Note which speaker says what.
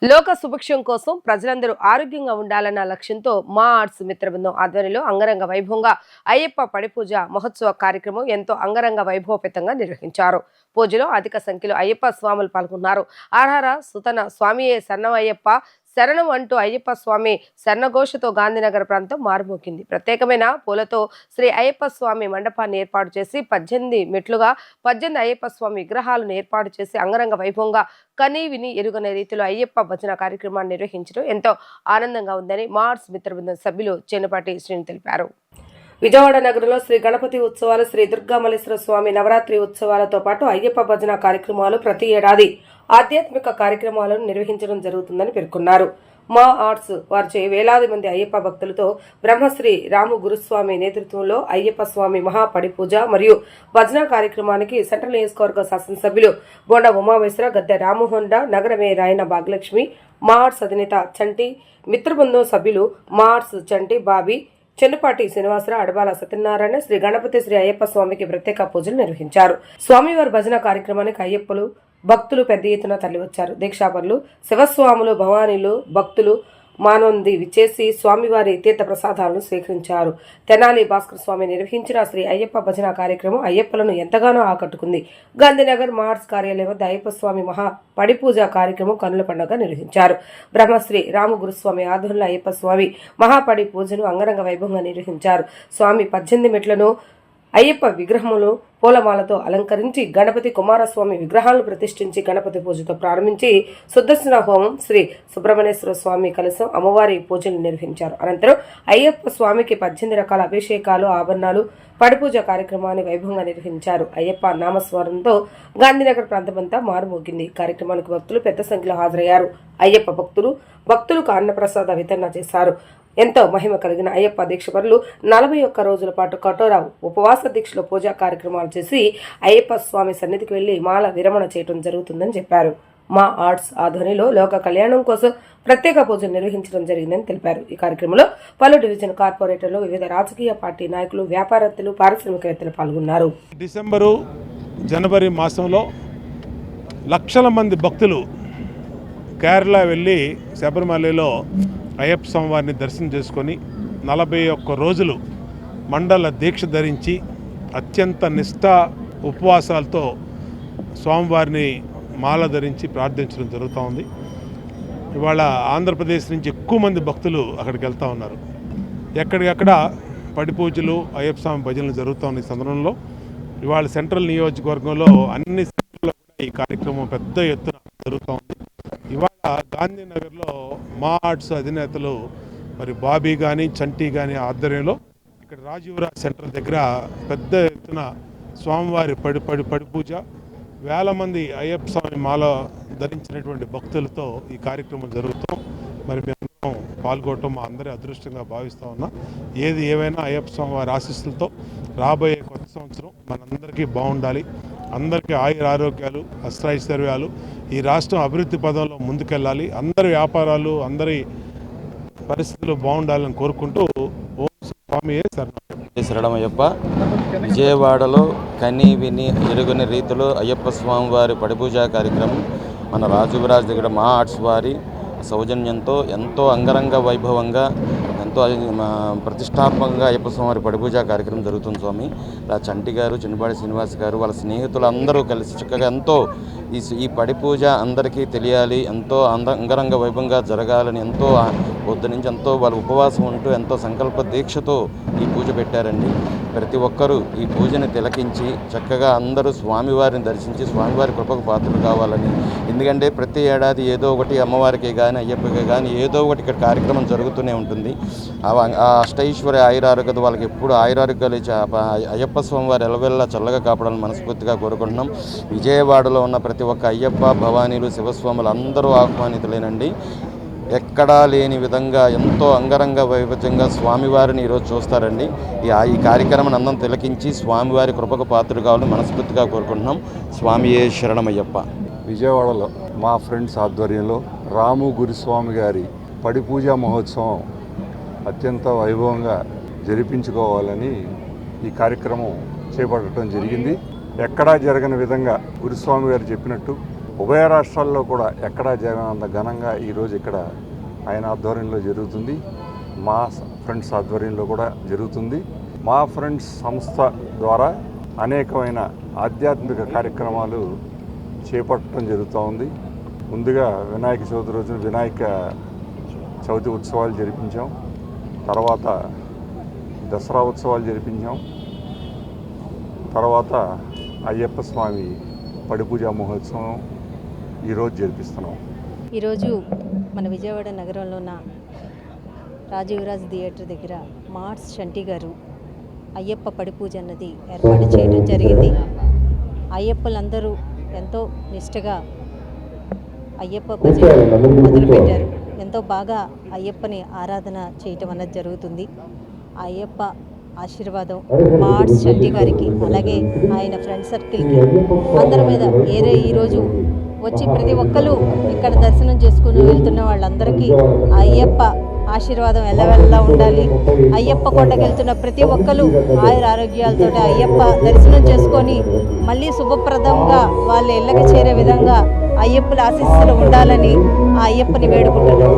Speaker 1: లోక సుభిక్షం కోసం ప్రజలందరూ ఆరోగ్యంగా ఉండాలన్న లక్ష్యంతో మా ఆర్ట్స్ మిత్ర బృందం ఆధ్వర్యంలో అంగరంగ వైభవంగా అయ్యప్ప పడిపూజ మహోత్సవ కార్యక్రమం ఎంతో అంగరంగ వైభవపేతంగా నిర్వహించారు. పూజలో అధిక సంఖ్యలో అయ్యప్ప స్వాములు పాల్గొన్నారు. ఆర్హర సుతన స్వామియే సన్నమయ్యప్ప శరణం అంటూ అయ్యప్ప స్వామి శరణఘోషతో గాంధీనగర్ ప్రాంతం మారుమోగింది. ప్రత్యేకమైన పూలతో శ్రీ అయ్యప్ప స్వామి మండపాన్ని ఏర్పాటు చేసి 18 మెట్లుగా 18 అయ్యప్ప స్వామి విగ్రహాలను ఏర్పాటు చేసి అంగరంగ వైభవంగా కనీ విని ఎరుగనే రీతిలో అయ్యప్ప భజన కార్యక్రమాన్ని నిర్వహించడం ఎంతో ఆనందంగా ఉందని మా ఆర్ట్స్ మిత్ర బృందం సభ్యులు చెన్నపాటి శ్రీని తెలిపారు. విజయవాడ నగరంలో శ్రీ గణపతి ఉత్సవాలు, శ్రీ దుర్గామల్లేశ్వర స్వామి నవరాత్రి ఉత్సవాలతో పాటు అయ్యప్ప భజన కార్యక్రమాలు ప్రతి ఏడాది ఆధ్యాత్మిక కార్యక్రమాలను నిర్వహించడం జరుగుతుందని పేర్కొన్నారు. మా ఆర్ట్స్ వారిచే వేలాది మంది అయ్యప్ప భక్తులతో బ్రహ్మశ్రీ రాము గురుస్వామి నేతృత్వంలో అయ్యప్ప స్వామి మహాపడిపూజ మరియు భజన కార్యక్రమానికి సెంట్రల్ నియోజకవర్గ శాసనసభ్యులు బోండా ఉమామేశ్వర, గద్దె రామ్మోహన్ రావు, నగర మేయర్ రాయన భాగ్యలక్ష్మి, మా ఆర్ట్స్ అధినేత చంటి, మిత్రబృందం సభ్యులు మా ఆర్ట్స్ చంటి బాబీ, చెన్నపాటి శ్రీనివాసరావు, అడబాల సత్యనారాయణ, శ్రీ గణపతి శ్రీ అయ్యప్ప స్వామికి ప్రత్యేక పూజలు నిర్వహించారు. స్వామివారి భజన కార్యక్రమానికి అయ్యప్పలు భక్తులు పెద్ద ఎత్తున తరలివచ్చారు. దీక్షాపరులు, శివస్వాములు, భవానీలు, భక్తులు మానవంది విచ్చేసి స్వామివారి తీర్థ ప్రసాదాలను స్వీకరించారు. తెనాలి భాస్కర్ స్వామి నిర్వహించిన శ్రీ అయ్యప్ప భజన కార్యక్రమం అయ్యప్పలను ఎంతగానో ఆకట్టుకుంది. గాంధీనగర్ మార్ట్స్ కార్యాలయం వద్ద అయ్యప్ప స్వామి మహా పడిపూజ కార్యక్రమం కన్నుల పండుగ నిర్వహించారు. బ్రహ్మశ్రీ రాము గురుస్వామి ఆధ్వర్యంలో అయ్యప్ప స్వామి మహాపడి పూజను అంగరంగ వైభవంగా నిర్వహించారు. స్వామి 18 మెట్లను అయ్యప్ప విగ్రహములు పూలమాలతో అలంకరించి గణపతి కుమారస్వామి విగ్రహాలను ప్రతిష్ఠించి గణపతి పూజతో ప్రారంభించి సుదర్శన హోమం, శ్రీ సుబ్రహ్మణ్యేశ్వర స్వామి కలశం, అమ్మవారి పూజలు నిర్వహించారు. అనంతరం అయ్యప్ప స్వామికి 18 రకాల అభిషేకాలు, ఆభరణాలు, పడిపూజ కార్యక్రమాన్ని వైభవంగా నిర్వహించారు. అయ్యప్ప నామస్వరంతో గాంధీనగర్ ప్రాంతమంతా మారుమోగింది. కార్యక్రమానికి భక్తులు పెద్ద సంఖ్యలో హాజరయ్యారు. అయ్యప్ప భక్తులకు అన్నప్రసాద వితరణ చేశారు. ఎంతో మహిమ కలిగిన అయ్యప్ప దీక్షపరులు 41 రోజుల పాటు కఠోర ఉపవాస దీక్షలో పూజా కార్యక్రమాలు చేసి అయ్యప్ప స్వామి సన్నిధికి వెళ్లి మాల విరమణ చేయడం జరుగుతుందని చెప్పారు. మా ఆర్ట్స్ ఆధ్వర్యంలో లోక కళ్యాణం కోసం ప్రత్యేక పూజలు నిర్వహించడం జరిగిందని తెలిపారు. ఈ కార్యక్రమంలో పలు డివిజన్ కార్పొరేటర్లు, వివిధ రాజకీయ పార్టీ నాయకులు, వ్యాపారస్తులు, పారిశ్రామికవేత్తలు పాల్గొన్నారు.
Speaker 2: డిసెంబరు, జనవరి మాసంలో లక్షల మంది భక్తులు కేరళ వెళ్ళి శబరిమలలో అయ్యప్ప స్వామివారిని దర్శనం చేసుకొని 41 రోజులు మండల దీక్ష ధరించి అత్యంత నిష్ఠా ఉపవాసాలతో స్వామివారిని మాల ధరించి ప్రార్థించడం జరుగుతూ ఉంది. ఇవాళ ఆంధ్రప్రదేశ్ నుంచి ఎక్కువ మంది భక్తులు అక్కడికి వెళ్తూ ఉన్నారు. ఎక్కడికక్కడ పడి పూజలు, అయ్యప్ప స్వామి భజనలు జరుగుతూ ఉన్న ఈ సందర్భంలో ఇవాళ సెంట్రల్ నియోజకవర్గంలో అన్ని సెంటర్లో కూడా ఈ కార్యక్రమం పెద్ద ఎత్తున జరుగుతూ ఉంది. ఇవాళ గాంధీనగర్లో మా ఆర్ట్స్ అధినేతలు మరి బాబీ కానీ, చంటి కానీ ఆధ్వర్యంలో ఇక్కడ రాజీవ్రాజ్ సెంటర్ దగ్గర పెద్ద ఎత్తున స్వామివారి పడి పూజ, వేల మంది అయ్యప్ప స్వామి మాల ధరించినటువంటి భక్తులతో ఈ కార్యక్రమం జరుగుతాం. మరి మేము పాల్గొనడం మా అందరి అదృష్టంగా భావిస్తూ ఉన్నాం. ఏది ఏమైనా అయ్యప్ప స్వామి వారి ఆశీస్సులతో రాబోయే కొత్త సంవత్సరం మనందరికీ బాగుండాలి. అందరికీ ఆరోగ్యాలు, అష్టైశ్వర్యాలు, ఈ రాష్ట్రం అభివృద్ధి పదంలో ముందుకెళ్ళాలి. అందరి వ్యాపారాలు, అందరి పరిస్థితులు బాగుండాలని కోరుకుంటూ ఓం స్వామియే
Speaker 3: శరణమయ్యప్ప. విజయవాడలో కనీ విని ఎరుగని రీతిలో అయ్యప్ప స్వామి వారి పడిపూజా కార్యక్రమం మన రాజురాజ్ దగ్గర మా ఆర్ట్స్ వారి సౌజన్యంతో ఎంతో అంగరంగ వైభవంగా, ఎంతో ప్రతిష్టాత్మకంగా అయ్యప్ప స్వామి వారి పడిపూజా కార్యక్రమం జరుగుతుంది. స్వామి చంటి గారు, చిన్నపాటి శ్రీనివాస్ గారు, వాళ్ళ స్నేహితులు అందరూ కలిసి చక్కగా ఎంతో ఈ పడిపూజ అందరికీ తెలియాలి, ఎంతో అంగరంగ వైభవంగా జరగాలని ఎంతో పొద్దు నుంచి ఎంతో వాళ్ళు ఉపవాసం ఉంటూ ఎంతో సంకల్ప దీక్షతో ఈ పూజ పెట్టారండి. ప్రతి ఒక్కరూ ఈ పూజని తిలకించి చక్కగా అందరూ స్వామివారిని దర్శించి స్వామివారి కృపకు పాత్రలు కావాలని. ఎందుకంటే ప్రతి ఏడాది ఏదో ఒకటి అమ్మవారికి కానీ అయ్యప్పకి కానీ ఏదో ఒకటి ఇక్కడ కార్యక్రమం జరుగుతూనే ఉంటుంది. ఆ అష్టైశ్వర్య ఆయురారోగ్యత వాళ్ళకి ఎప్పుడు ఆయురారోగ్యాలు ఇచ్చి అయ్యప్ప స్వామివారి ఎలవెల్లా చల్లగా కాపాడాలని మనస్ఫూర్తిగా కోరుకుంటున్నాం. విజయవాడలో ఉన్న ప్రతి ఒక్క అయ్యప్ప, భవానీలు, శివస్వాములు అందరూ ఆహ్వానితులేనండి. ఎక్కడా లేని విధంగా ఎంతో అంగరంగ వైభవంగా స్వామివారిని ఈరోజు చూస్తారండి. ఈ కార్యక్రమం అందరం తిలకించి స్వామివారి కృపకు పాత్రలు కావాలని మనస్ఫూర్తిగా కోరుకుంటున్నాం. స్వామియే శరణమయ్యప్ప.
Speaker 4: విజయవాడలో మా ఫ్రెండ్స్ ఆధ్వర్యంలో రాము గురుస్వామి గారి పడిపూజ మహోత్సవం అత్యంత వైభవంగా జరిపించుకోవాలని ఈ కార్యక్రమం చేపట్టడం జరిగింది. ఎక్కడా జరగని విధంగా గురుస్వామి గారు చెప్పినట్టు ఉభయ రాష్ట్రాల్లో కూడా ఎక్కడా జరగనంత ఘనంగా ఈరోజు ఇక్కడ ఆయన ఆధ్వర్యంలో జరుగుతుంది. మా ఫ్రెండ్స్ ఆధ్వర్యంలో కూడా జరుగుతుంది. మా ఫ్రెండ్స్ సంస్థ ద్వారా అనేకమైన ఆధ్యాత్మిక కార్యక్రమాలు చేపట్టడం జరుగుతూ ఉంది. ముందుగా వినాయక చవితి రోజున వినాయక చవితి ఉత్సవాలు జరిపించాం. తర్వాత దసరా ఉత్సవాలు జరిపించాం. తర్వాత అయ్యప్ప స్వామి పడిపూజ మహోత్సవం ఈరోజు జరిపిస్తున్నాం.
Speaker 5: ఈరోజు మన విజయవాడ నగరంలో ఉన్న రాజీవ్రాజ్ థియేటర్ దగ్గర మార్స్ షంటి గారు అయ్యప్ప పడిపూజ అన్నది ఏర్పాటు చేయడం జరిగింది. అయ్యప్పలందరూ ఎంతో నిష్టగా అయ్యప్ప భజన మొదలుపెట్టారు. ఎంతో బాగా అయ్యప్పని ఆరాధన చేయటం అన్నది జరుగుతుంది. అయ్యప్ప ఆశీర్వాదం మార్స్ షంటి గారికి అలాగే ఆయన ఫ్రెండ్ సర్కిల్కి అందరి మీద ఈరోజు వచ్చి ప్రతి ఒక్కరు ఇక్కడ దర్శనం చేసుకుని వెళ్తున్న వాళ్ళందరికీ అయ్యప్ప ఆశీర్వాదం ఎల్లవెల్లా ఉండాలి. అయ్యప్ప కొండకి వెళ్తున్న ప్రతి ఒక్కరు ఆయుర ఆరోగ్యాలతో అయ్యప్ప దర్శనం చేసుకొని మళ్ళీ శుభప్రదంగా వాళ్ళ ఇళ్ళకి చేరే విధంగా అయ్యప్పల ఆశీస్సులు ఉండాలని ఆ అయ్యప్పని వేడుకుంటున్నాం.